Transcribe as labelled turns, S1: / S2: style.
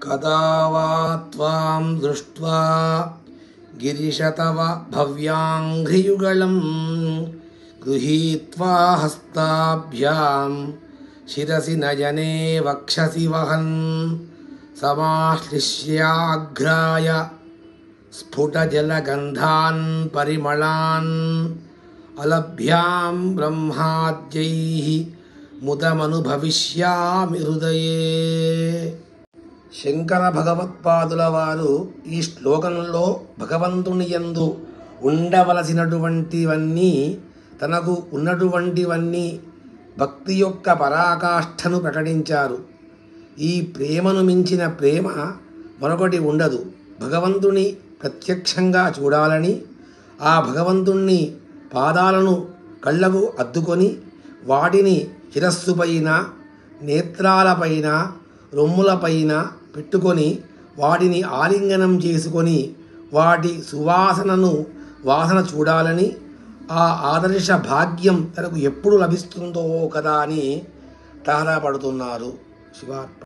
S1: कदा वा त्वां दृष्ट्वा गिरिश तव भव्याङ्घ्रियुगलं गृहीत्वा हस्ताभ्यां शिरसि नयने वक्षसि वहन् समाश्लिष्याघ्राय स्फुटजलगन्धान् परिमलान् अलभ्यां ब्रह्माद्यैः मुदमनुभविष्यामि हृदये। శంకర భగవత్పాదుల వారు ఈ శ్లోకంలో భగవంతుని యందు ఉండవలసినటువంటివన్నీ, తనకు ఉన్నటువంటివన్నీ భక్తి యొక్క పరాకాష్ఠను ప్రకటించారు. ఈ ప్రేమను మించిన ప్రేమ మరొకటి ఉండదు. భగవంతుని ప్రత్యక్షంగా చూడాలని, ఆ భగవంతుని పాదాలను కళ్ళకు అద్దుకొని వాటిని శిరస్సుపైన, నేత్రాలపైన, రొమ్ములపైన పెట్టుకొని వాటిని ఆలింగనం చేసుకొని వాటి సువాసనను వాసన చూడాలని, ఆ ఆదర్శ భాగ్యం తనకు ఎప్పుడు లభిస్తుందో కదా అని తారపడుతున్నారు. శివార్పణ.